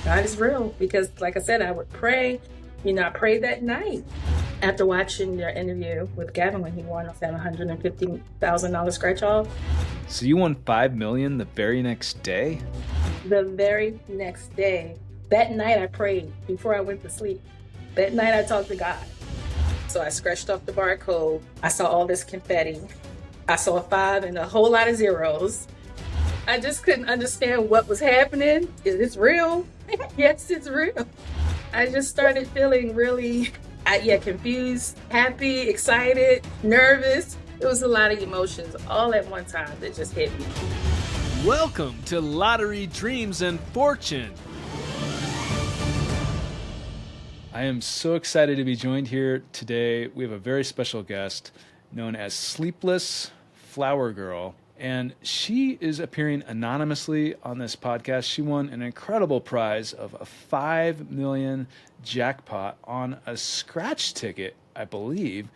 God is real because, like I said, I would pray. I prayed that night after watching your interview with Gavin when he won that $150,000 scratch off. So you won $5 million the very next day? The very next day, that night I prayed before I went to sleep. That night I talked to God. So I scratched off the barcode. I saw all this confetti. I saw a 5 and a whole lot of zeros. I just couldn't understand what was happening. Is this real? Yes, it's real. I just started feeling really, confused, happy, excited, nervous. It was a lot of emotions all at one time that just hit me. Welcome to Lottery Dreams and Fortune. I am so excited to be joined here today. We have a very special guest known as Sleepless Flower Girl, and she is appearing anonymously on this podcast. She won an incredible prize of a $5 million jackpot on a scratch ticket, I believe,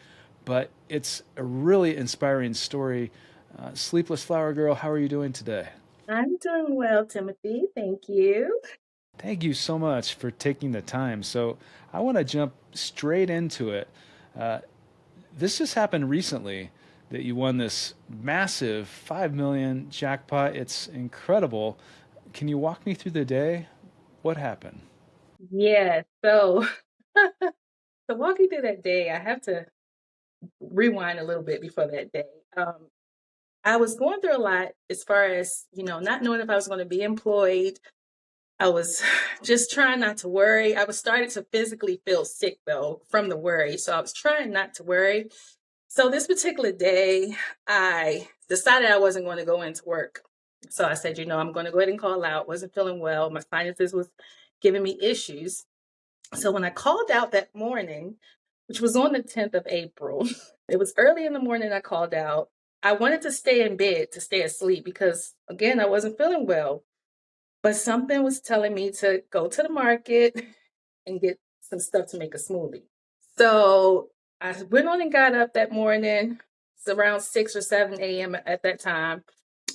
but it's a really inspiring story. Sleepless Flower Girl, how are you doing today? I'm doing well, Timothy. Thank you. Thank you so much for taking the time. So I want to jump straight into it. This just happened recently that you won this massive 5 million jackpot. It's incredible. Can you walk me through the day? What happened? Yeah, so to walk you through that day, I have to rewind a little bit before that day. I was going through a lot as far as, not knowing if I was going to be employed. I was just trying not to worry. I was starting to physically feel sick though from the worry. So I was trying not to worry. So this particular day, I decided I wasn't going to go into work. So I said, I'm going to go ahead and call out. Wasn't feeling well. My sinuses was giving me issues. So when I called out that morning, which was on the 10th of April, it was early in the morning I called out. I wanted to stay in bed to stay asleep because, again, I wasn't feeling well. But something was telling me to go to the market and get some stuff to make a smoothie. So I went on and got up that morning. It's around 6 or 7 a.m. at that time.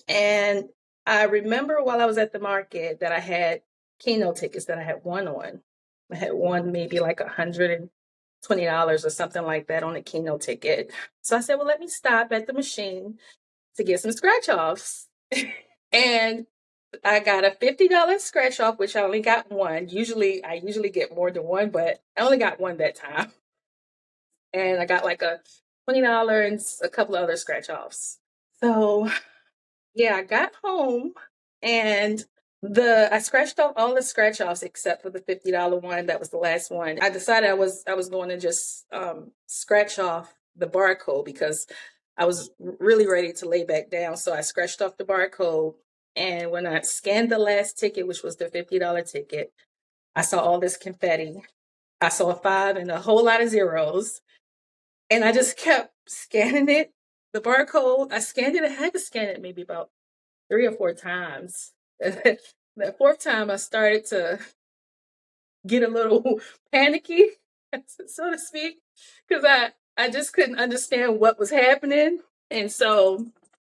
And I remember while I was at the market that I had keynote tickets that I had won on. I had won maybe like $120 or something like that on a keynote ticket. So I said, well, let me stop at the machine to get some scratch offs. And I got a $50 scratch off, which I only got one. I usually get more than one, but I only got one that time. And I got like a $20 and a couple of other scratch offs. So yeah, I got home and I scratched off all the scratch offs except for the $50 one. That was the last one. I decided I was going to just scratch off the barcode because I was really ready to lay back down. So I scratched off the barcode. And when I scanned the last ticket, which was the $50 ticket, I saw all this confetti. I saw a 5 and a whole lot of zeros. And I just kept scanning it. The barcode, I scanned it. I had to scan it maybe about 3 or 4 times. That fourth time, I started to get a little panicky, so to speak, because I just couldn't understand what was happening. And so,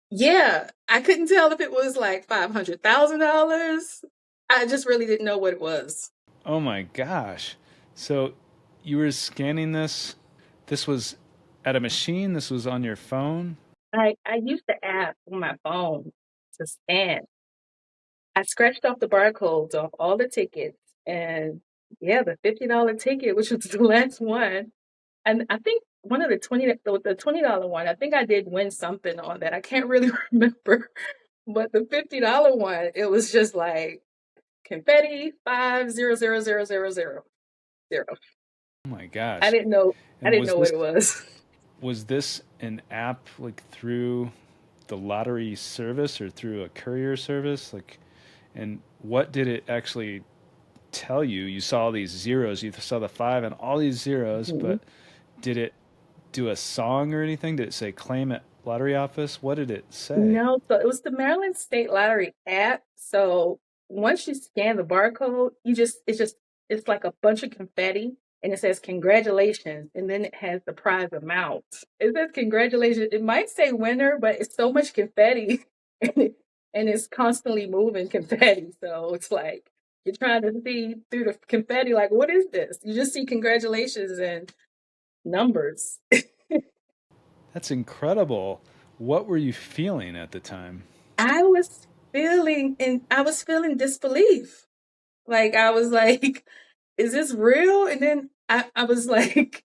yeah, I couldn't tell if it was like $500,000. I just really didn't know what it was. Oh my gosh. So you were scanning this. This was at a machine. This was on your phone. I used the app on my phone to scan. I scratched off the barcodes off all the tickets, and yeah, the $50 ticket, which was the last one, and I think one of the $20 one, I think I did win something on that. I can't really remember, but the $50 one, it was just like confetti 5000000. Oh my gosh. I didn't know. I And didn't know what it was. was this an app like through the lottery service or through a courier service? And what did it actually tell you? You saw these zeros, you saw the 5 and all these zeros, Mhm. but did it do a song or anything? Did it say claim at lottery office? What did it say? No, so it was the Maryland State Lottery app. So once you scan the barcode, it's like a bunch of confetti and it says congratulations. And then it has the prize amount. It says congratulations. It might say winner, but it's so much confetti and it's constantly moving confetti. So it's like You're trying to see through the confetti, like, what is this? You just see congratulations and numbers. That's incredible. What were you feeling at the time? I was feeling disbelief. Like I was like, is this real? And then I was like,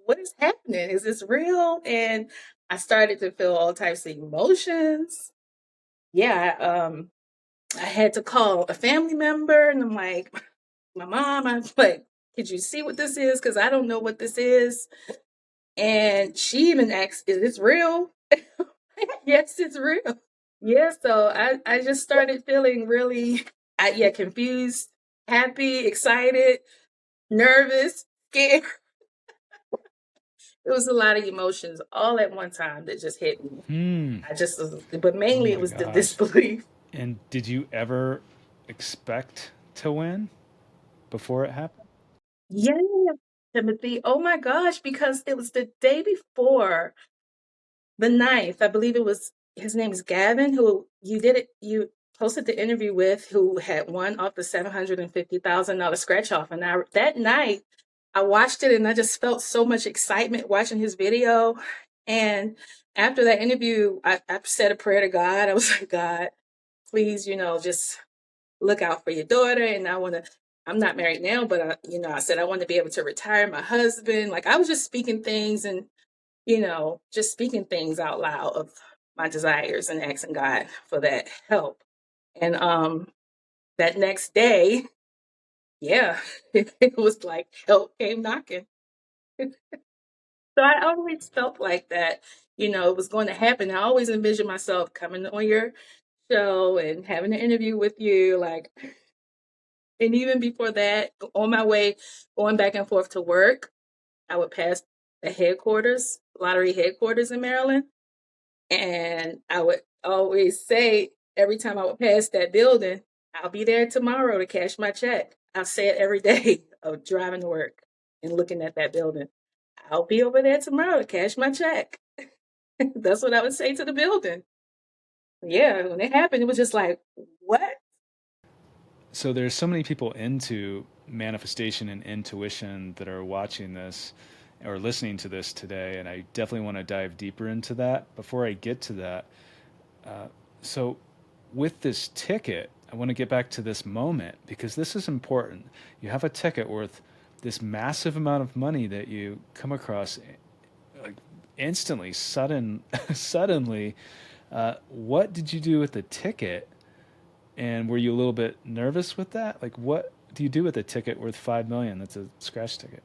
what is happening? Is this real? And I started to feel all types of emotions. Yeah, I had to call a family member and I'm like, my mom, I'm like, could you see what this is? Because I don't know what this is. And she even asked, is this real? Yes, it's real. Yeah, so I just started feeling really, yeah, confused, happy, excited, nervous, scared. It was a lot of emotions all at one time that just hit me. Hmm. But Oh mainly it my was the gosh. disbelief. And did you ever expect to win before it happened? Yeah, Timothy. Oh my gosh, because it was the day before the ninth. I believe it was his name is Gavin, who you posted the interview with, who had won off the $750,000 scratch off. And that night I watched it and I just felt so much excitement watching his video. And after that interview, I said a prayer to God. I was like, God, please, just look out for your daughter. And I'm not married now, but I said I want to be able to retire my husband. Like I was just speaking things and just speaking things out loud of my desires and asking God for that help. And that next day, yeah, it was like help came knocking. So I always felt like that, it was going to happen. I always envisioned myself coming on your show and having an interview with you, like, and even before that, on my way, going back and forth to work, I would pass the lottery headquarters in Maryland. And I would always say every time I would pass that building, I'll be there tomorrow to cash my check. I'll say it every day of driving to work and looking at that building. I'll be over there tomorrow to cash my check. That's what I would say to the building. Yeah, when it happened, it was just like, what? So there's so many people into manifestation and intuition that are watching this or listening to this today, and I definitely want to dive deeper into that. Before I get to that, uh, so with this ticket, I want to get back to this moment because this is important. You have a ticket worth this massive amount of money that you come across like instantly, suddenly. What did you do with the ticket? And were you a little bit nervous with that? Like, what do you do with a ticket worth 5 million? That's a scratch ticket.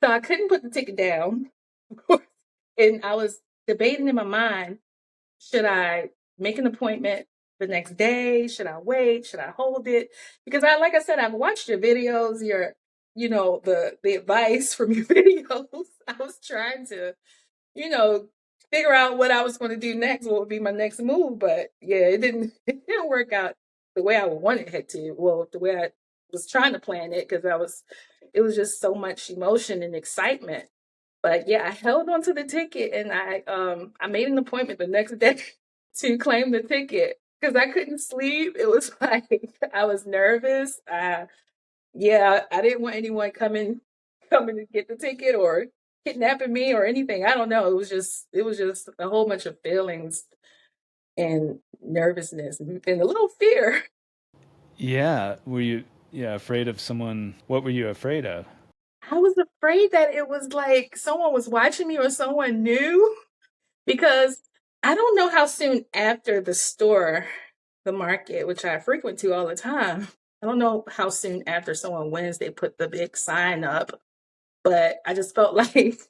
So I couldn't put the ticket down, of course. And I was debating in my mind, should I make an appointment the next day? Should I wait? Should I hold it? Because like I said, I've watched your videos, the advice from your videos. I was trying to, you know, figure out what I was going to do next, what would be my next move. But yeah, it didn't work out the way I wanted it to. Well, the way I was trying to plan it, because it was just so much emotion and excitement. But yeah, I held on to the ticket and I made an appointment the next day to claim the ticket because I couldn't sleep. It was like I was nervous. Yeah, I didn't want anyone coming to get the ticket or kidnapping me or anything. I don't know. It was just a whole bunch of feelings and nervousness and a little fear. Yeah. Were you, yeah, afraid of someone? What were you afraid of? I was afraid that it was like someone was watching me or someone knew because I don't know how soon after the market, which I frequent to all the time, I don't know how soon after someone wins they put the big sign up, but I just felt like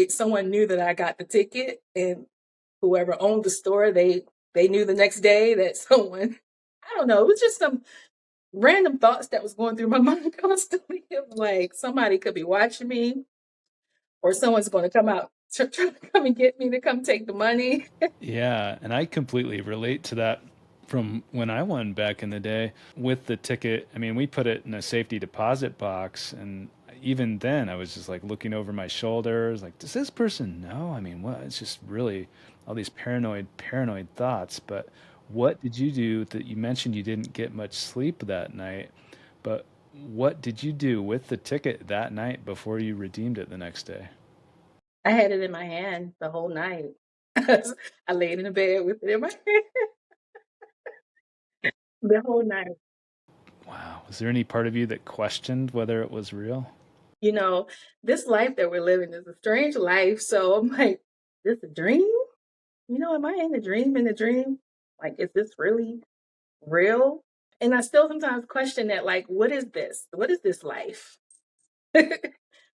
someone knew that I got the ticket, and whoever owned the store, they knew the next day that someone. I don't know. It was just some random thoughts that was going through my mind constantly. It was like somebody could be watching me, or someone's going to come out try to come and get me to come take the money. Yeah. And I completely relate to that from when I won back in the day with the ticket. I mean, we put it in a safety deposit box. And even then, I was just like looking over my shoulders, like, does this person know? I mean, what? It's just really all these paranoid thoughts. But What did you do that you mentioned you didn't get much sleep that night, but what did you do with the ticket that night before you redeemed it the next day? I had it in my hand the whole night. I laid in the bed with it in my hand the whole night. Wow. Was there any part of you that questioned whether it was real? You know, this life that we're living is a strange life. So I'm like, this a dream? Am I in a dream in a dream? Like, is this really real? And I still sometimes question that, like, what is this? What is this life?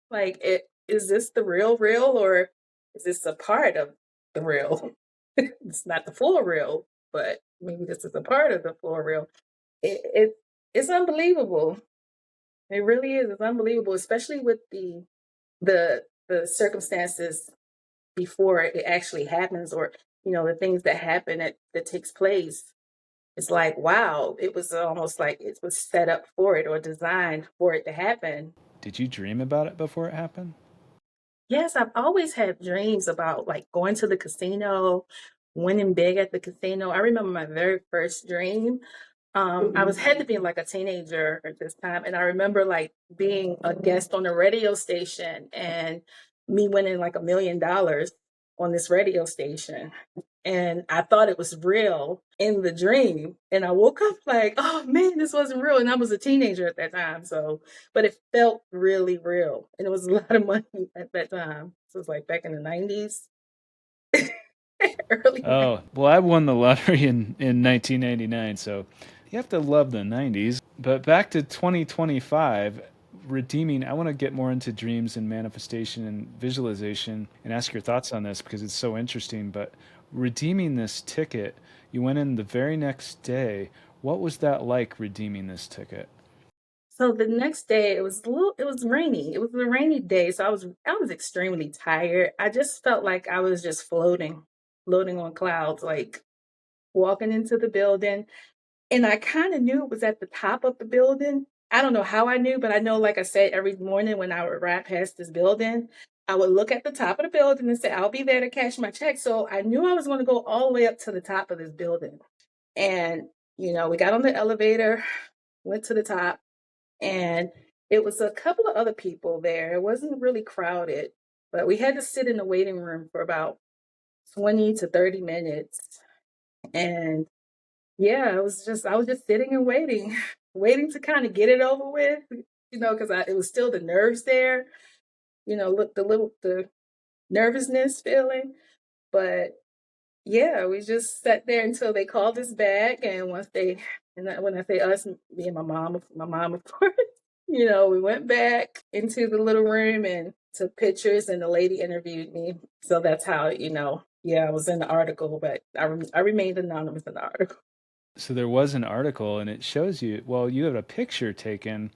Like, is this the real, or is this a part of the real? It's not the full real, but maybe this is a part of the full real. It's unbelievable. It really is. It's unbelievable, especially with the circumstances before it actually happens, or the things that happen that takes place. It's like, wow, it was almost like it was set up for it or designed for it to happen. Did you dream about it before it happened? Yes, I've always had dreams about like going to the casino, winning big at the casino. I remember my very first dream. I was had to be like a teenager at this time, and I remember like being a guest on a radio station and me winning like $1 million on this radio station. And I thought it was real in the dream. And I woke up like, oh man, this wasn't real. And I was a teenager at that time. So, but it felt really real. And it was a lot of money at that time. So it was like back in the 90s, early. Oh, well, I won the lottery in 1989, so you have to love the 90s. But back to 2025, redeeming, I want to get more into dreams and manifestation and visualization and ask your thoughts on this because it's so interesting. But redeeming this ticket, you went in the very next day. What was that like redeeming this ticket? So the next day it was rainy. It was a rainy day. So I was extremely tired. I just felt like I was just floating on clouds, like walking into the building. And I kind of knew it was at the top of the building. I don't know how I knew, but I know, like I said, every morning when I would ride past this building, I would look at the top of the building and say, I'll be there to cash my check. So I knew I was going to go all the way up to the top of this building. And, we got on the elevator, went to the top, and it was a couple of other people there. It wasn't really crowded, but we had to sit in the waiting room for about 20 to 30 minutes. And yeah, I was just sitting and waiting, waiting to kind of get it over with, because it was still the nerves there, look the nervousness feeling. But yeah, we just sat there until they called us back, and when I say us, me and my mom, of course, we went back into the little room and took pictures, and the lady interviewed me. So that's how, yeah, I was in the article, but I remained anonymous in the article. So there was an article, and it shows you, well, you have a picture taken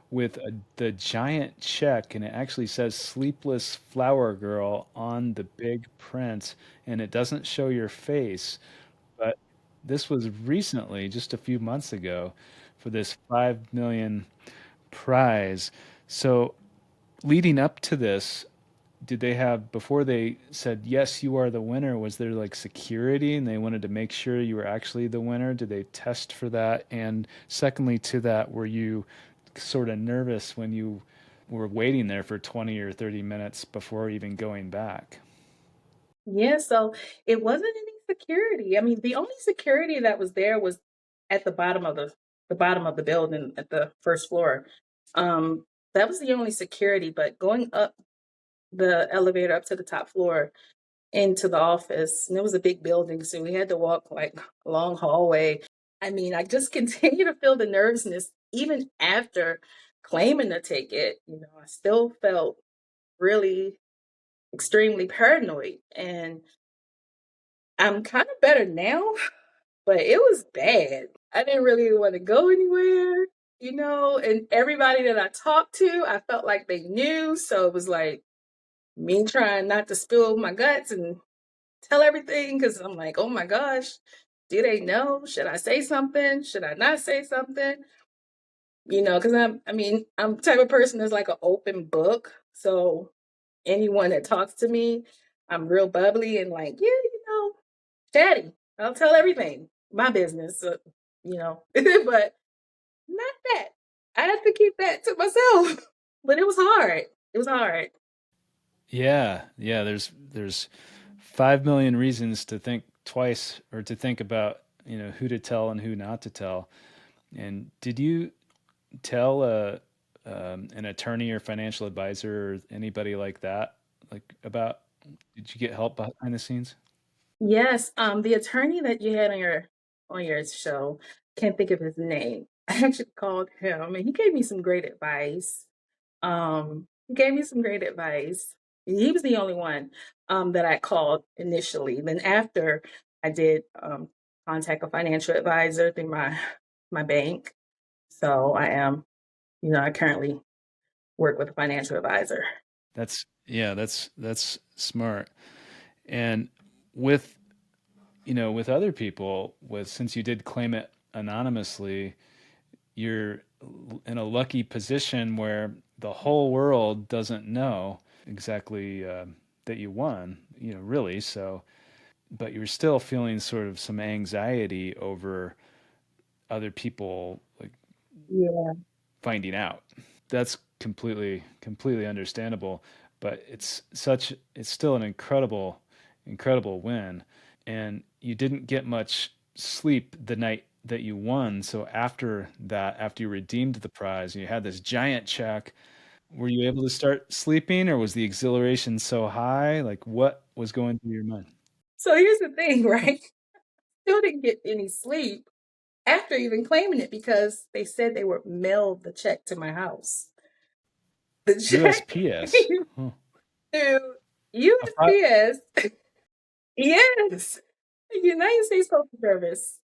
with the giant check, and it actually says Sleepless Flower Girl on the big print, and it doesn't show your face. But this was recently, just a few months ago, for this 5 million prize. So leading up to this, did they have, before they said, yes, you are the winner, was there like security and they wanted to make sure you were actually the winner? Did they test for that? And secondly, to that, were you sort of nervous when you were waiting there for 20 or 30 minutes before even going back? Yeah, so it wasn't any security. I mean, the only security that was there was at the bottom of the building at the first floor. Um, that was the only security, but going up the elevator up to the top floor into the office, and it was a big building, so we had to walk like a long hallway. I mean, I just continue to feel the nervousness even after claiming the ticket. I still felt really extremely paranoid, and I'm kind of better now, but it was bad. I didn't really want to go anywhere, and everybody that I talked to, I felt like they knew. So it was like me trying not to spill my guts and tell everything because I'm like, oh my gosh, do they know? Should I say something? Should I not say something? Because I'm the type of person that's like an open book. So anyone that talks to me, I'm real bubbly and like, yeah, chatty. I'll tell everything. my business, but not that. I had to keep that to myself. But it was hard. It was hard. Yeah, yeah. There's 5 million reasons to think twice or to think about who to tell and who not to tell. And did you tell an attorney or financial advisor or anybody like that, like about? Did you get help behind the scenes? Yes, the attorney that you had on your show, can't think of his name. I actually called him and he gave me some great advice. He gave me some great advice. He was the only one that I called initially. Then after I did contact a financial advisor through my bank. So I currently work with a financial advisor. That's yeah, that's smart. And with with other people, with since you did claim it anonymously, you're in a lucky position where the whole world doesn't know exactly that you won, really. So, but you're still feeling sort of some anxiety over other people like Yeah. finding out. That's completely understandable, but it's still an incredible win. And you didn't get much sleep the night that you won. So after that, after you redeemed the prize and you had this giant check, were you able to start sleeping, or was the exhilaration so high? Like, what was going through your mind? So here's the thing, right? Still didn't get any sleep after even claiming it because they said they would mail the check to my house. The check USPS. came Huh. to A fi- USPS. Yes, United States Postal Service.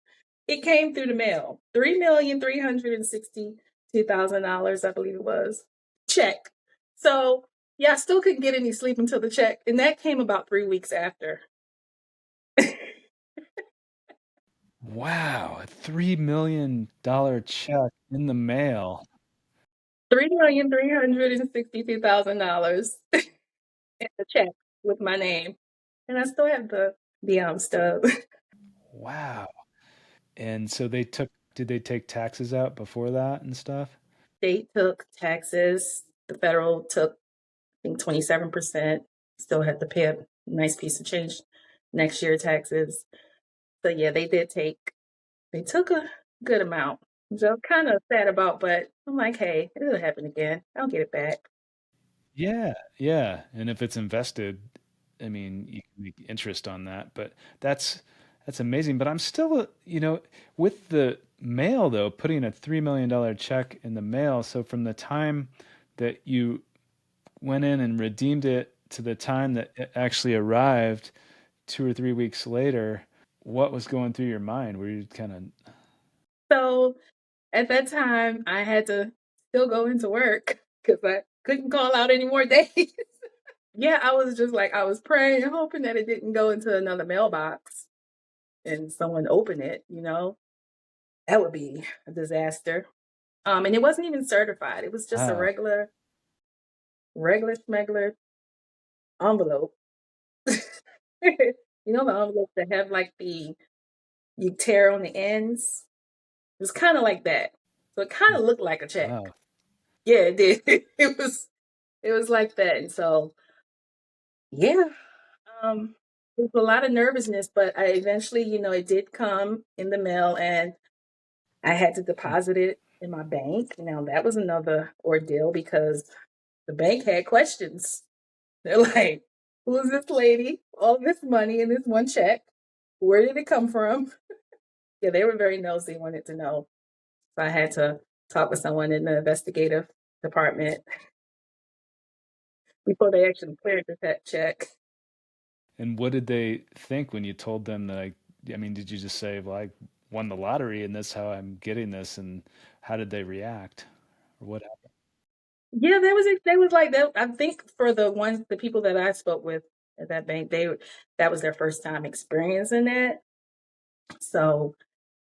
It came through the mail. $3,362,000, I believe it was. Check. So yeah, I still couldn't get any sleep until the check, and that came about 3 weeks after. Wow, a $3 million check in the mail. $3,362,000 in the check with my name, and I still have the stub. Wow. And so did they take taxes out before that and stuff? State took taxes. The federal took, I think, 27%. Still had to pay a nice piece of change next year taxes. So yeah, they took a good amount, which I'm kind of sad about, but I'm like, hey, it'll happen again. I'll get it back. Yeah, yeah. And if it's invested, I mean, you can make interest on that, but that's amazing. But I'm still, with the mail though, putting a $3 million check in the mail. So from the time that you went in and redeemed it to the time that it actually arrived 2 or 3 weeks later, what was going through your mind? Were you kind of, So at that time, I had to still go into work because I couldn't call out any more days. Yeah, I was just like, I was praying and hoping that it didn't go into another mailbox and someone open it. That would be a disaster. And it wasn't even certified. It was just a wow, regular smuggler envelope. The envelopes that have like you tear on the ends. It was kind of like that. So it kind of looked like a check. wow. Yeah, it did. It was like that. And so yeah, it was a lot of nervousness, but I eventually, it did come in the mail and I had to deposit it in my bank. Now that was another ordeal because the bank had questions. They're like, who is this lady? All this money in this one check. Where did it come from? Yeah, they were very nosy, wanted to know. So I had to talk with someone in the investigative department before they actually cleared the check. And what did they think when you told them that I mean, did you just say, well, I won the lottery and that's how I'm getting this? And how did they react? Or what happened? Yeah, they was like that. I think for the people that I spoke with at that bank, that was their first time experiencing that. So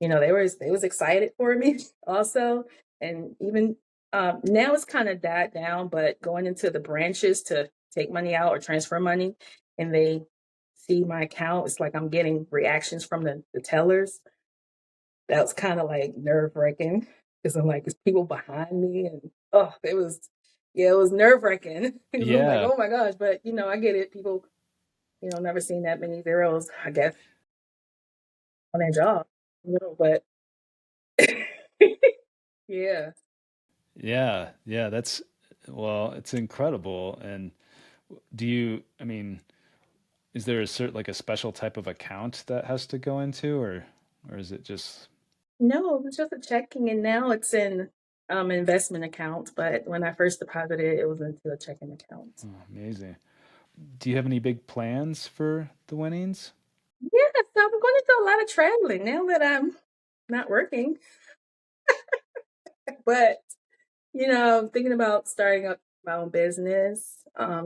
they was excited for me also, and even now it's kind of died down. But going into the branches to take money out or transfer money, and they see my account, it's like I'm getting reactions from the tellers. that was kind of like nerve wracking because I'm like, there's people behind me, and oh, it was, yeah, it was nerve wracking. Because I'm like, Yeah. oh my gosh, but I get it. People, never seen that many zeros, I guess, on their job, but yeah. Yeah. Yeah. That's, well, it's incredible. And I mean, is there a certain, like a special type of account that has to go into, or is it just, No, it was just a checking, and now it's in investment accounts. But when I first deposited, it was into a checking account. oh, amazing. Do you have any big plans for the winnings? Yeah, so I'm going to do a lot of traveling now that I'm not working. But I'm thinking about starting up my own business,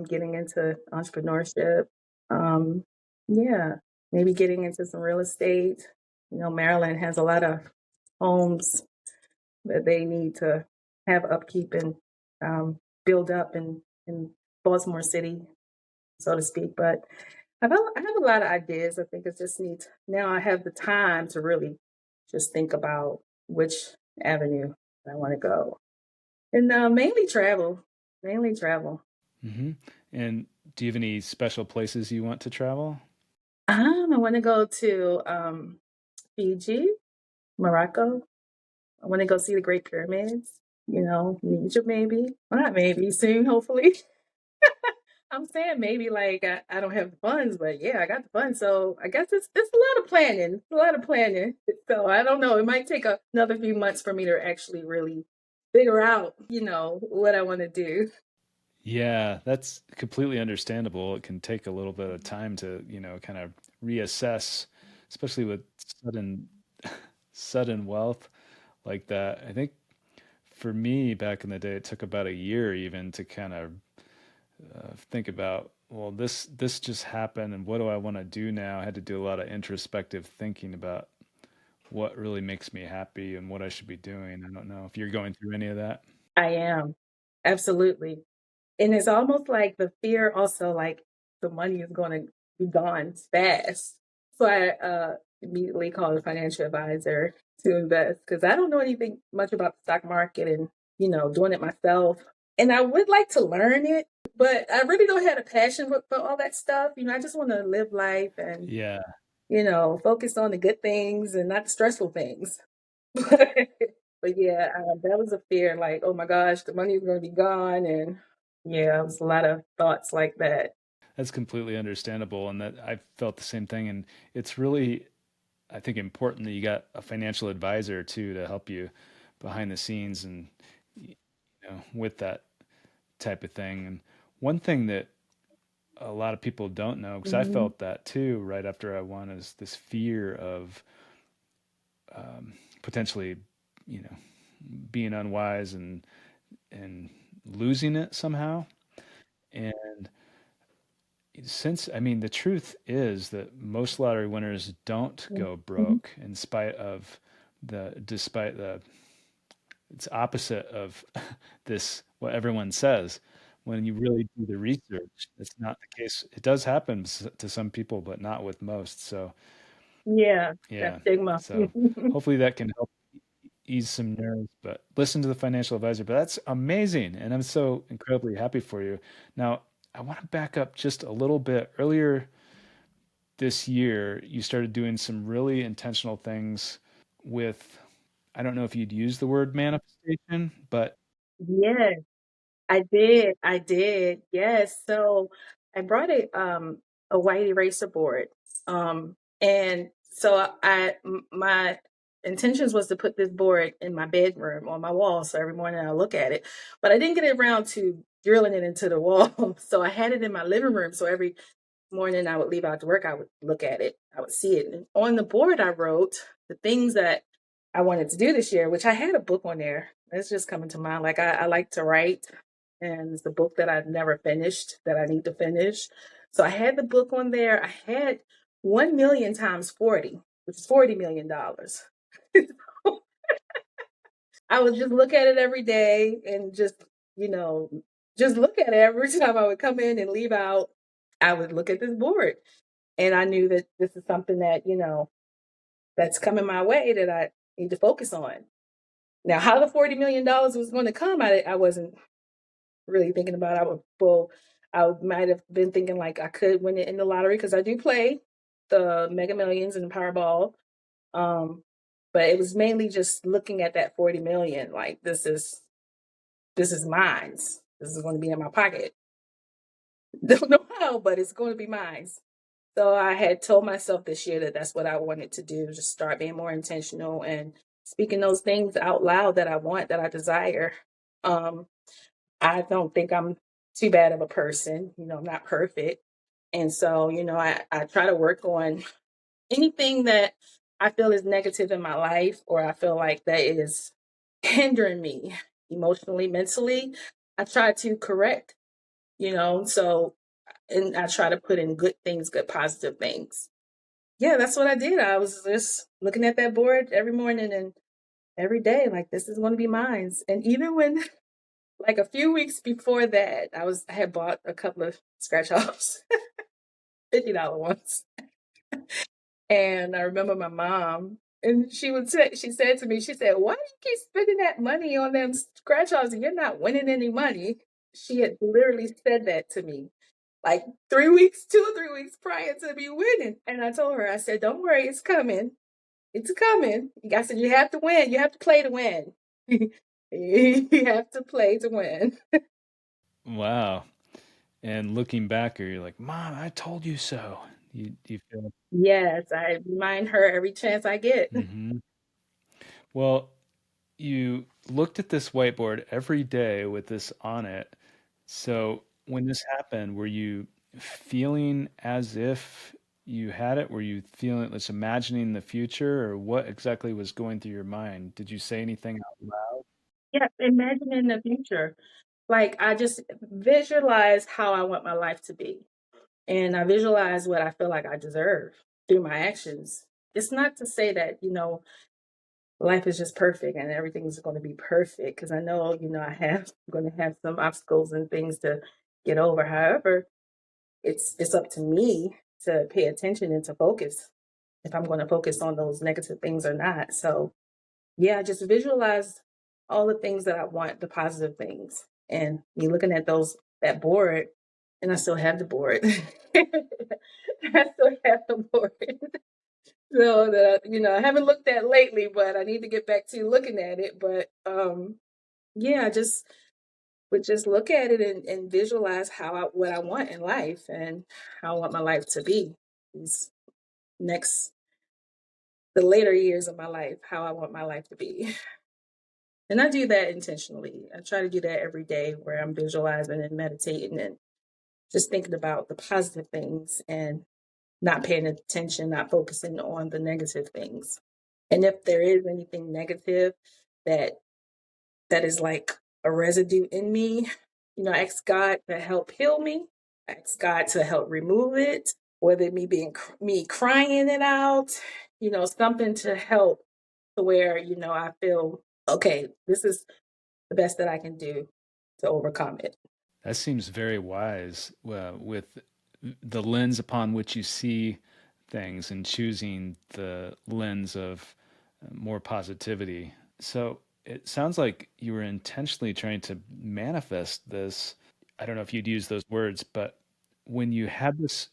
getting into entrepreneurship. Um, yeah, maybe getting into some real estate. Maryland has a lot of homes that they need to have upkeep and build up in Baltimore City, so to speak. But I have a lot of ideas. I think it's just neat. Now I have the time to really just think about which avenue I want to go. And mainly travel. Hmm. And do you have any special places you want to travel? I want to go to Fiji, Morocco. I want to go see the Great Pyramids. In Egypt maybe. Well, not maybe, soon, hopefully. I'm saying maybe like I don't have the funds, but yeah, I got the funds. So I guess it's a lot of planning. It's a lot of planning. So I don't know. It might take another few months for me to actually really figure out, what I want to do. Yeah, that's completely understandable. It can take a little bit of time to, kind of reassess, especially with sudden sudden wealth like that. I think for me back in the day, it took about a year even to kind of think about, well, this just happened, and what do I want to do now? I had to do a lot of introspective thinking about what really makes me happy and what I should be doing. I don't know if you're going through any of that. I am. Absolutely. And it's almost like the fear also like the money is going to be gone fast. So I immediately called a financial advisor to invest because I don't know anything much about the stock market and, doing it myself. And I would like to learn it, but I really don't have a passion for all that stuff. I just want to live life and, Yeah, focus on the good things and not the stressful things. But yeah, that was a fear. Like, oh my gosh, the money is going to be gone, and yeah, it was a lot of thoughts like that. that's completely understandable, and that I felt the same thing. And it's really, I think, important that you got a financial advisor too to help you behind the scenes and with that type of thing. And one thing that a lot of people don't know, because I Hmm. felt that too right after I won, is this fear of potentially, you know, being unwise and losing it somehow. And since, I mean, the truth is that most lottery winners don't go Hmm. broke in spite of despite the, it's opposite of this, what everyone says. When you really do the research, it's not the case. It does happen to some people, but not with most. So, Yeah, that yeah. stigma. So hopefully that can help ease some nerves, but listen to the financial advisor. But that's amazing. And I'm so incredibly happy for you. Now, I want to back up just a little bit. Earlier this year, you started doing some really intentional things with, I don't know if you'd use the word manifestation, but Yes, I did. I did. Yes. So I brought a white eraser board. And so my intentions was to put this board in my bedroom on my wall so every morning I look at it. But I didn't get around to drilling it into the wall. So I had it in my living room. So every morning I would leave out to work, I would look at it, I would see it. And on the board, I wrote the things that I wanted to do this year, which I had a book on there. It's just coming to mind. Like I like to write, and it's a book that I've never finished that I need to finish. So I had the book on there. I had 1 million times 40, which is $40 million. I would just look at it every day and you know, just look at it every time I would come in and leave out. I would look at this board. And I knew that this is something that, that's coming my way that need to focus on. Now, how the $40 million was going to come, I wasn't really thinking about. I might have been thinking like I could win it in the lottery because I do play the Mega Millions and Powerball. Um, but it was mainly just looking at that 40 million. Like this is mine. This is going to be in my pocket. Don't know how, but it's going to be mine. So I had told myself this year that that's what I wanted to do, just start being more intentional and speaking those things out loud that I want, that I desire. Um, I don't think I'm too bad of a person. I'm not perfect. And so, I try to work on anything that I feel is negative in my life or I feel like that is hindering me emotionally, mentally. I try to correct, so, and I try to put in good things, good positive things. Yeah, that's what I did. I was just looking at that board every morning and every day, like this is going to be mine. And even when, like a few weeks before that, I had bought a couple of scratch offs, $50 ones. And I remember my mom, and she said to me, she said, "Why do you keep spending that money on them scratch offs and you're not winning any money?" She had literally said that to me like 3 weeks, 2 or 3 weeks prior to me winning. And I told her, I said, "Don't worry, it's coming. It's coming." I said, "You have to win. You have to play to win." You have to play to win. Wow. And looking back, you're like, Mom, I told you so. You feel. Yes, I remind her every chance I get. Hmm. Well, you looked at this whiteboard every day with this on it. So when this happened, were you feeling as if you had it? Were you feeling, just imagining the future, or what exactly was going through your mind? Did you say anything out loud? Yeah, imagine in the future. Like I just visualize how I want my life to be. And I visualize what I feel like I deserve through my actions. It's not to say that, life is just perfect and everything's going to be perfect because I know, I'm going to have some obstacles and things to get over. However, it's up to me to pay attention and to focus if I'm going to focus on those negative things or not. So, yeah, just visualize all the things that I want, the positive things. And me looking at that board, and I still have the board. I still have the board. So that I haven't looked at lately, but I need to get back to looking at it. But yeah, I just would just look at it and visualize what I want in life and how I want my life to be. These next the later years of my life, how I want my life to be. And I do that intentionally. I try to do that every day where I'm visualizing and meditating and just thinking about the positive things and not paying attention, not focusing on the negative things. And if there is anything negative that is like a residue in me, I ask God to help heal me. I ask God to help remove it, whether it me crying it out, something to help to where, I feel okay, this is the best that I can do to overcome it. That seems very wise, with the lens upon which you see things and choosing the lens of more positivity. So it sounds like you were intentionally trying to manifest this. I don't know if you'd use those words, but when you had this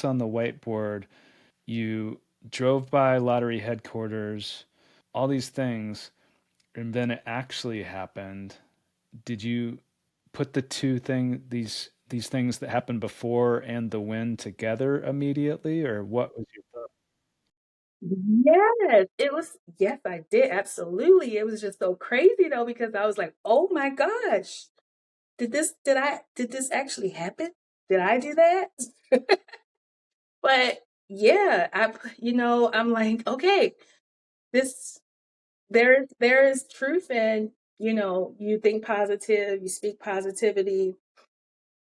on the whiteboard, you drove by lottery headquarters, all these things, and then it actually happened. Did you put these things that happened before and the win together immediately, or what was your thought? Yes, yes, I did. Absolutely. It was just so crazy though, because I was like, oh my gosh, did this actually happen? Did I do that? But yeah, I'm like, okay, this there is truth in, you think positive, you speak positivity.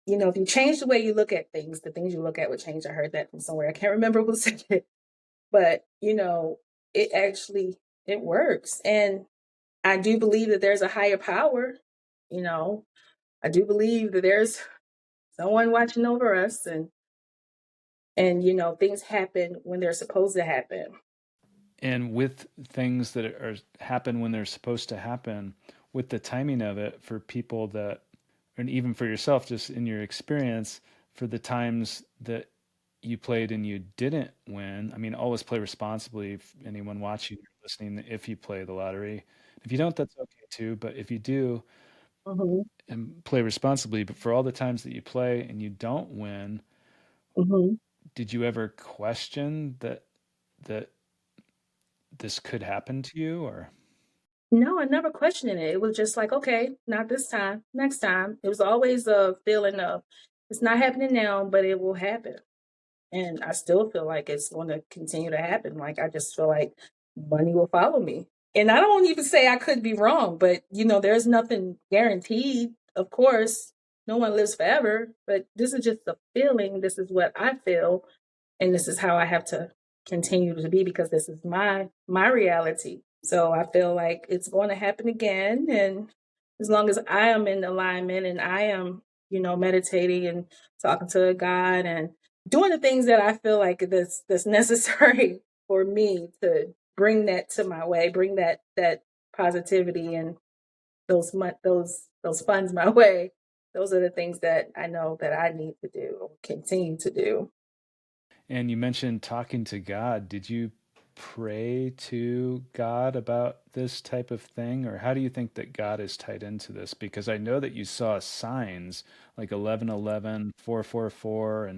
If you change the way you look at things, the things you look at would change. I heard that from somewhere. I can't remember who said it, but it actually it works. And I do believe that there's a higher power. You know, I do believe that there's someone watching over us, and things happen when they're supposed to happen. And with things that are happen when they're supposed to happen, with the timing of it for people that, and even for yourself, just in your experience, for the times that you played and you didn't win. I mean, always play responsibly. If anyone watching or listening, if you play the lottery, if you don't, that's okay too. But if you do, Hmm. and play responsibly. But for all the times that you play and you don't win, Hmm. did you ever question that this could happen to you, or? No, I never questioned it. It was just like, okay, not this time, next time. It was always a feeling of it's not happening now, but it will happen. And I still feel like it's going to continue to happen. Like I just feel like money will follow me. And I don't even say I could be wrong, but there's nothing guaranteed. Of course, no one lives forever, but this is just a feeling. This is what I feel, and this is how I have to continue to be because this is my reality. So I feel like it's going to happen again, and as long as I am in alignment and I am, meditating and talking to God and doing the things that I feel like that's necessary for me to bring that to my way, bring that positivity and those funds my way. Those are the things that I know that I need to do or continue to do. And you mentioned talking to God. Did you pray to God about this type of thing? Or how do you think that God is tied into this? Because I know that you saw signs like 1111, 444,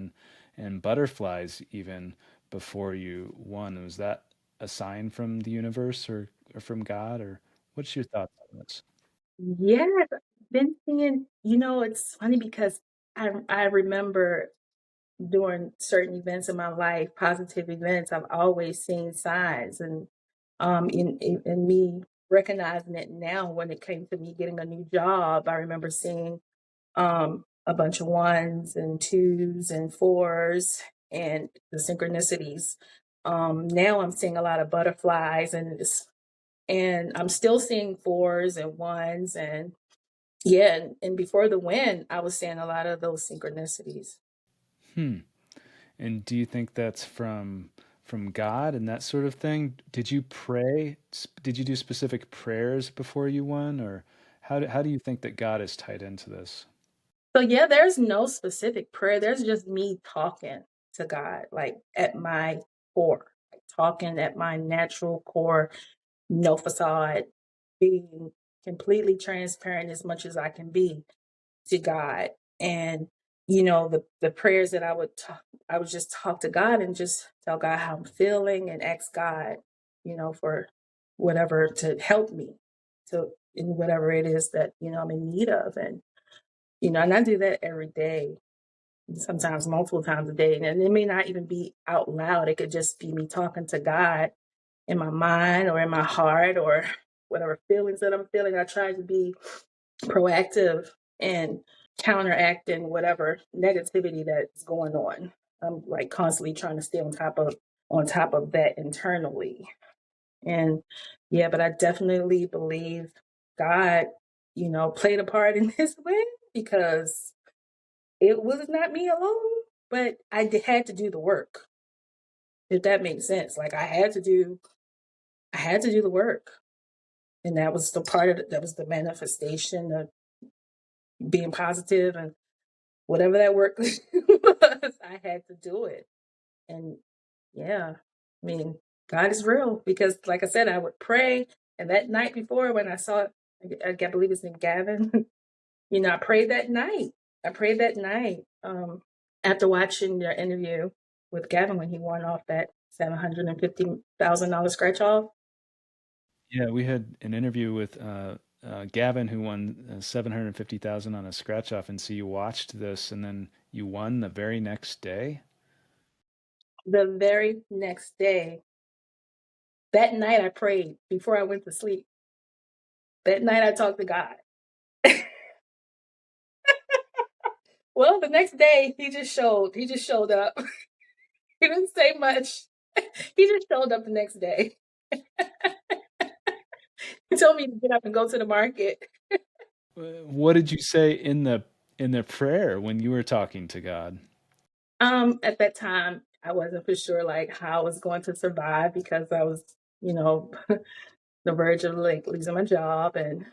and butterflies even before you won. Was that a sign from the universe, or from God? Or what's your thoughts on this? Yes, I've been seeing, it's funny because I remember during certain events in my life, positive events, I've always seen signs and in me recognizing it now when it came to me getting a new job, I remember seeing a bunch of ones and twos and fours and the synchronicities. Now I'm seeing a lot of butterflies and I'm still seeing fours and ones and yeah, and before the win, I was seeing a lot of those synchronicities. Hmm. And do you think that's from God and that sort of thing? Did you pray? Did you do specific prayers before you won, or how do you think that God is tied into this? So yeah, there's no specific prayer. There's just me talking to God, like at my core, like talking at my natural core, no facade, being completely transparent as much as I can be to God. And the prayers that I would just talk to God and just tell God how I'm feeling and ask God, for whatever to help me to in whatever it is that I'm in need of. And I do that every day, sometimes multiple times a day. And it may not even be out loud. It could just be me talking to God in my mind or in my heart or whatever feelings that I'm feeling. I try to be proactive and counteracting whatever negativity that's going on. I'm like constantly trying to stay on top of that internally. And yeah, but I definitely believe God, played a part in this way because it was not me alone, but had to do the work. If that makes sense. Like I had to do the work. And that was the part of it, that was the manifestation of being positive and whatever that work was, I had to do it. And yeah, I mean, God is real because, like I said, I would pray. And that night before, when I saw, I believe his name Gavin, I prayed that night. I prayed that night after watching your interview with Gavin when he won off that $750,000 scratch off. Yeah, we had an interview with Gavin, who won 750,000 on a scratch off, and so you watched this, and then you won the very next day. The very next day, that night I prayed before I went to sleep. That night I talked to God. Well, the next day he just showed. He just showed up. He didn't say much. He just showed up the next day. He told me to get up and go to the market. What did you say in the prayer when you were talking to God? At that time, I wasn't for sure like how I was going to survive because I was you know, the verge of like losing my job. And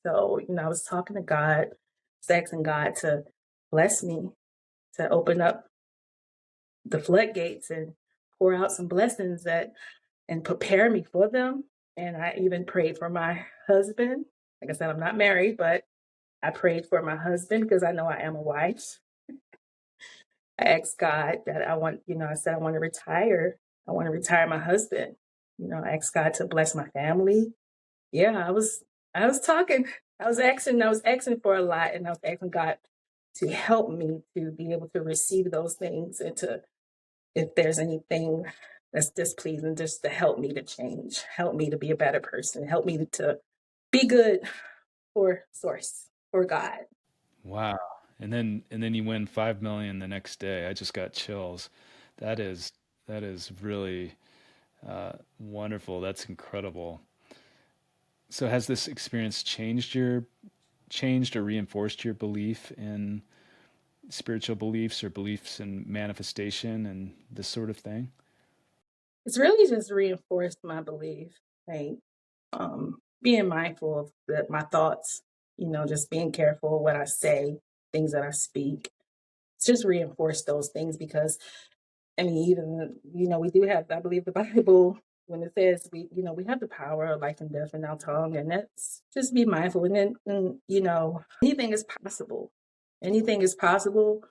so, I was talking to God, was asking God to bless me, to open up the floodgates and pour out some blessings that and prepare me for them. And I even prayed for my husband. Like I said, I'm not married, but I prayed for my husband because I know I am a wife. I asked God that I said I want to retire. I want to retire my husband. I asked God to bless my family. Yeah, I was talking, I was asking for a lot, and I was asking God to help me to be able to receive those things, and to, if there's anything that's displeasing, just to help me to change, help me to be a better person, help me to be good for source, for God. Wow. And then you win 5 million the next day. I just got chills. That is that is really wonderful. That's incredible. So has this experience changed or reinforced your belief in spiritual beliefs or beliefs in manifestation and this sort of thing? It's really just reinforced my belief, like being mindful of my thoughts, just being careful what I say, things that I speak. It's just reinforced those things because, I mean, even, we do have, I believe the Bible, when it says we have the power of life and death in our tongue, and that's just be mindful. And then, anything is possible. Anything is possible.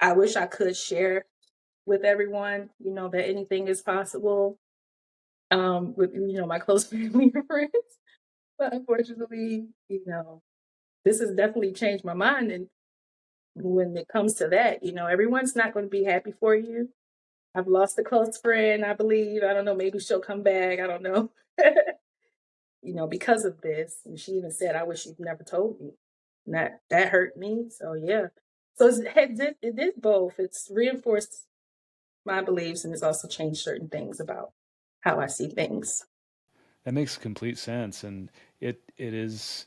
I wish I could share with everyone, that anything is possible, with, my close family and friends. But unfortunately, this has definitely changed my mind. And when it comes to that, everyone's not going to be happy for you. I've lost a close friend, I believe. I don't know, maybe she'll come back. I don't know. Because of this. And she even said, I wish you'd never told me. And that hurt me. So yeah. So it did both. It's reinforced my beliefs, and it's also changed certain things about how I see things. That makes complete sense, and it is.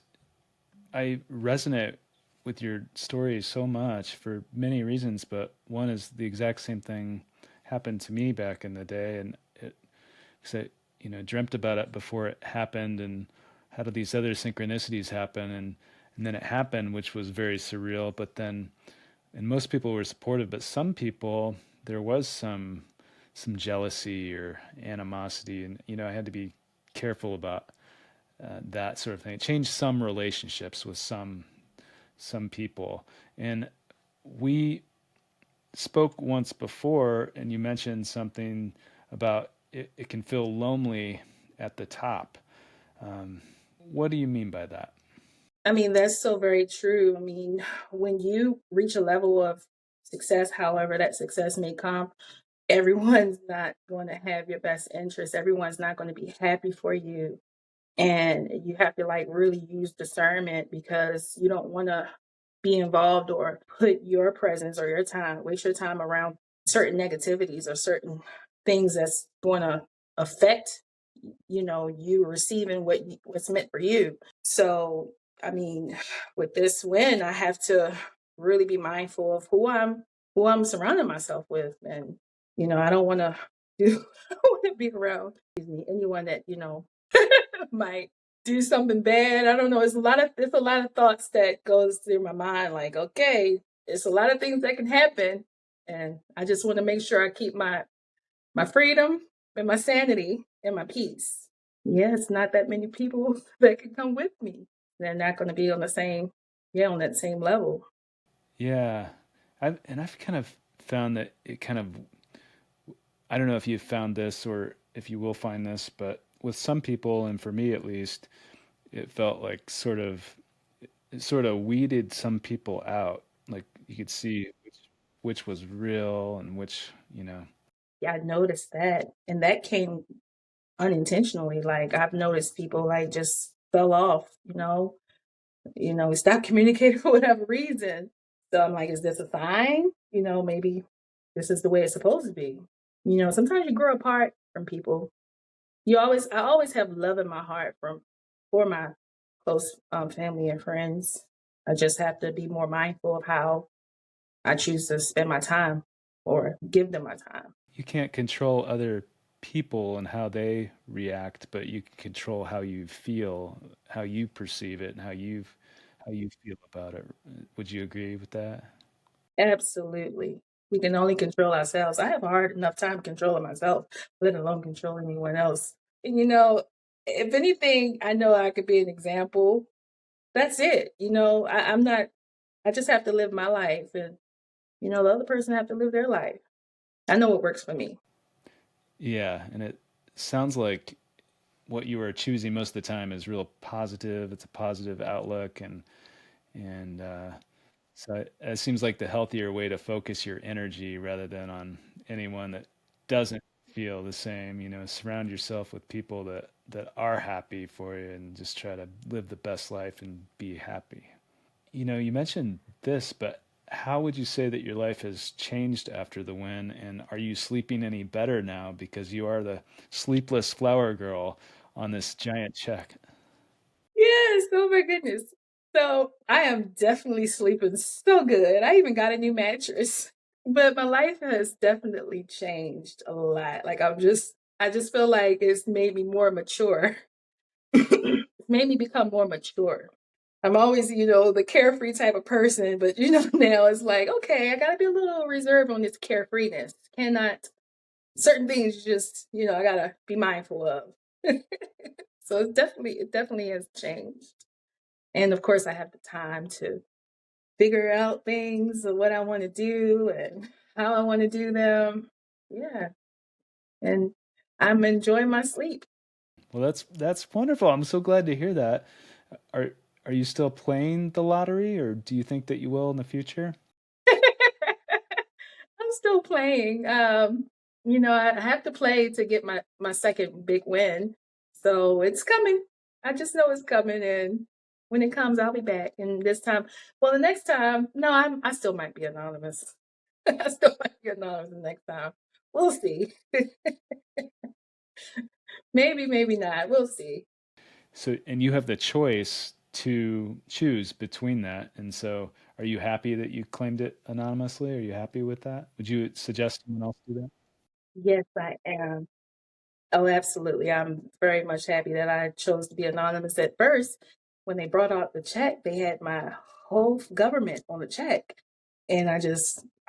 I resonate with your story so much for many reasons, but one is the exact same thing happened to me back in the day, and it, 'cause I, dreamt about it before it happened, and how did these other synchronicities happen, and then it happened, which was very surreal. But then, and most people were supportive, but some people there was some jealousy or animosity, and I had to be careful about that sort of thing. It changed some relationships with some people. And we spoke once before, and you mentioned something about it can feel lonely at the top. What do you mean by that? I mean, that's so very true. I mean, when you reach a level of success, however that success may come, everyone's not going to have your best interest. Everyone's not going to be happy for you. And you have to like really use discernment, because you don't want to be involved or put your presence or your time, waste your time around certain negativities or certain things that's going to affect, you receiving what's meant for you. So, I mean, with this win, I have to really be mindful of who I'm surrounding myself with. And, I don't want to do, I don't want to be around, excuse me, anyone that, might do something bad. I don't know. It's a lot of thoughts that goes through my mind. Like, okay, it's a lot of things that can happen, and I just want to make sure I keep my freedom and my sanity and my peace. Yeah, it's not that many people that can come with me. They're not going to be on the same, yeah, on that same level. Yeah, I've kind of found that it kind of, I don't know if you've found this or if you will find this, but with some people, and for me at least, it felt like it sort of weeded some people out. Like you could see which was real and which. Yeah, I noticed that, and that came unintentionally. Like I've noticed people like just fell off. We stopped communicating for whatever reason. So I'm like, is this a sign? Maybe this is the way it's supposed to be. Sometimes you grow apart from people. I always have love in my heart for my close family and friends. I just have to be more mindful of how I choose to spend my time or give them my time. You can't control other people and how they react, but you can control how you feel, how you perceive it, and how you feel about it. Would you agree with that? Absolutely. We can only control ourselves. I have a hard enough time controlling myself, let alone controlling anyone else. And if anything, I know I could be an example. That's it. I'm not, I just have to live my life, and the other person have to live their life. I know what works for me. Yeah, and it sounds like what you are choosing most of the time is real positive. It's a positive outlook, and so it seems like the healthier way to focus your energy rather than on anyone that doesn't feel the same. Surround yourself with people that are happy for you and just try to live the best life and be happy. You mentioned this, but how would you say that your life has changed after the win? And are you sleeping any better now because you are the sleepless flower girl on this giant check? Yes, oh my goodness. So I am definitely sleeping so good. I even got a new mattress. But my life has definitely changed a lot. Like I just feel like it's made me more mature. It's made me become more mature. I'm always, the carefree type of person, but now it's like, okay, I gotta be a little reserved on this carefreeness. Cannot certain things just, I gotta be mindful of. So it definitely has changed. And of course I have the time to figure out things of what I want to do and how I want to do them. Yeah. And I'm enjoying my sleep. Well, that's wonderful. I'm so glad to hear that. Are are you still playing the lottery, or do you think that you will in the future? I'm still playing. I have to play to get my second big win. So it's coming. I just know it's coming, and when it comes, I'll be back. And this time, well, the next time, no, I still might be anonymous. I still might be anonymous the next time. We'll see. Maybe, maybe not. We'll see. So, and you have the choice to choose between that. And so, are you happy that you claimed it anonymously? Are you happy with that? Would you suggest someone else do that? Yes, I am. Oh, absolutely. I'm very much happy that I chose to be anonymous at first. When they brought out the check, they had my whole government on the check. And I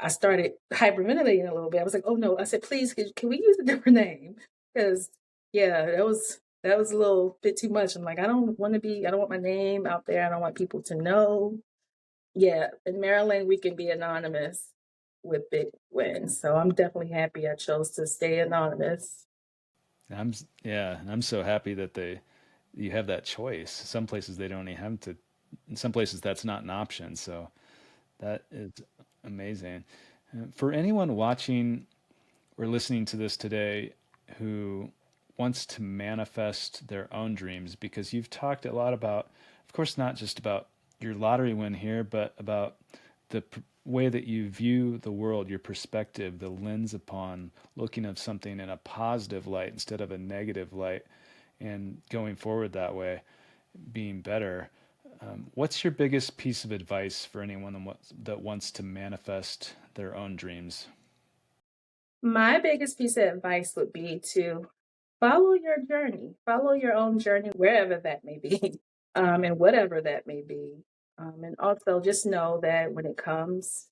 started hyperventilating a little bit. I was like, oh no. I said, please, can we use a different name? Because yeah, that was a little bit too much. I'm like, I don't want my name out there. I don't want people to know. Yeah, in Maryland, we can be anonymous with big wins. So I'm definitely happy I chose to stay anonymous. Yeah, and I'm so happy that you have that choice. Some places they don't even have to. In some places that's not an option. So that is amazing. For anyone watching or listening to this today who wants to manifest their own dreams, because you've talked a lot about, of course, not just about your lottery win here, but about the way that you view the world, your perspective, the lens upon looking at something in a positive light instead of a negative light, and going forward that way, being better. What's your biggest piece of advice for anyone that wants to manifest their own dreams? My biggest piece of advice would be to follow your journey, follow your own journey, wherever that may be, and whatever that may be. And also just know that when it comes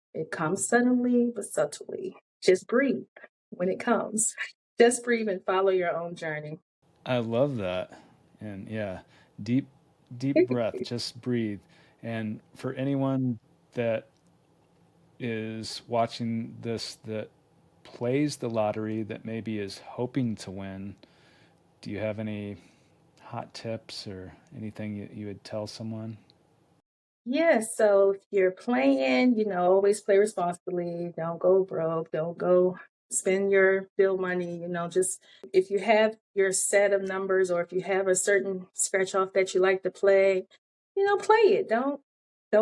suddenly but subtly. Just breathe when it comes. Just breathe and follow your own journey. I love that. And yeah, deep, deep breath, just breathe. And for anyone that is watching this that plays the lottery, that maybe is hoping to win, do you have any hot tips or anything you would tell someone? Yeah, so if you're playing, always play responsibly. Don't go broke. Don't go spend your bill money. Just if you have your set of numbers or if you have a certain scratch off that you like to play, play it. Don't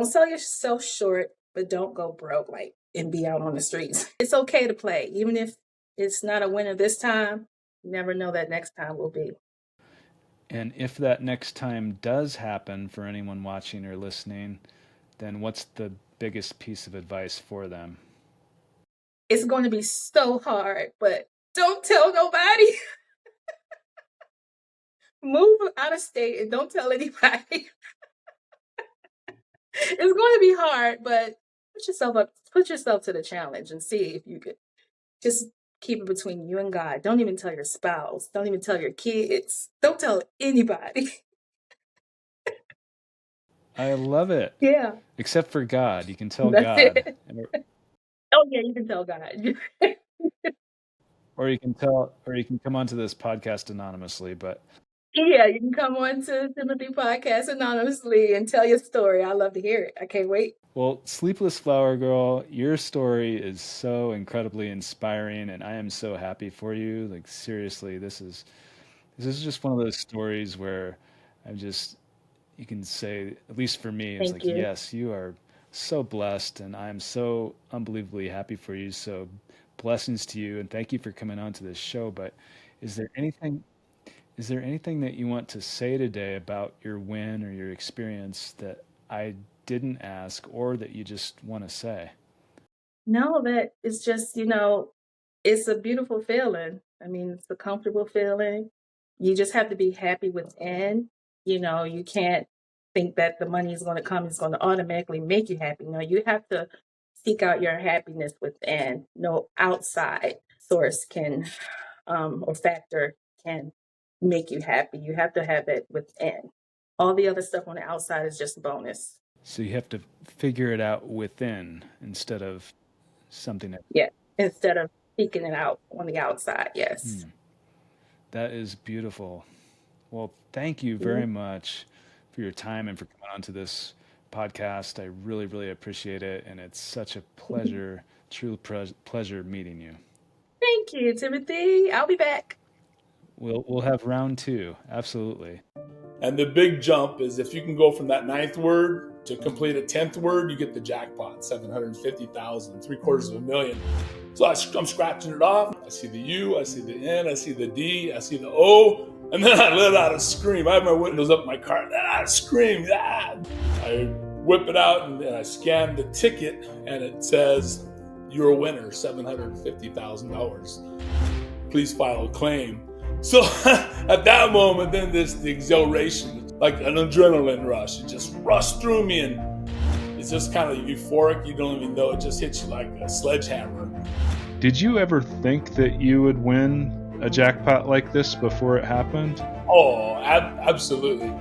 sell yourself short, but don't go broke like and be out on the streets. It's okay to play, even if it's not a winner this time. You never know that next time will be. And if that next time does happen for anyone watching or listening, then what's the biggest piece of advice for them? It's going to be so hard, but Don't tell nobody. Move out of state and don't tell anybody. It's going to be hard, but put yourself to the challenge and see if you could just keep it between you and God. Don't even tell your spouse. Don't even tell your kids. Don't tell anybody. I love it. Yeah. Except for God. You can tell That's God. it. Oh yeah, you can tell God. Or you can come onto this podcast anonymously, but Yeah, you can come on to Timothy Podcast anonymously and tell your story. I love to hear it. I can't wait. well, Sleepless Flower Girl, your story is so incredibly inspiring, and I am so happy for you. Like seriously, this is just one of those stories where I'm just you can say, at least for me, it's Thank like, you. yes, you are so blessed, and I am so unbelievably happy for you. So blessings to you, and thank you for coming on to this show. But is there anything is there anything that you want to say today about your win or your experience that I didn't ask or that you just want to say? No, that it's just, it's a beautiful feeling. I mean, it's a comfortable feeling. You just have to be happy within. You can't think that the money is going to come, it's going to automatically make you happy. No, you have to seek out your happiness within. No outside source can or factor can make you happy. You have to have it within. All the other stuff on the outside is just a bonus. So you have to figure it out within instead of something that. Yeah. Instead of seeking it out on the outside. Yes. That is beautiful. Well, thank you very Mhm. much for your time and for coming onto this podcast. I really, really appreciate it, and it's such a pleasure, true pleasure meeting you. Thank you, Timothy. I'll be back. We'll have round two, absolutely. And the big jump is if you can go from that 9th word to complete a 10th word, you get the jackpot, 750,000, $750,000. So I'm scratching it off. I see the U, I see the N, I see the D, I see the O, and then I let out a scream. I have my windows up in my car, and I scream. Ah! I whip it out and I scan the ticket, and it says, "You're a winner, $750,000. Please file a claim." So at that moment, then the exhilaration, like an adrenaline rush, it just rushed through me, and it's just kind of euphoric. You don't even know, it just hits you like a sledgehammer. Did you ever think that you would win a jackpot like this before it happened? Oh, absolutely.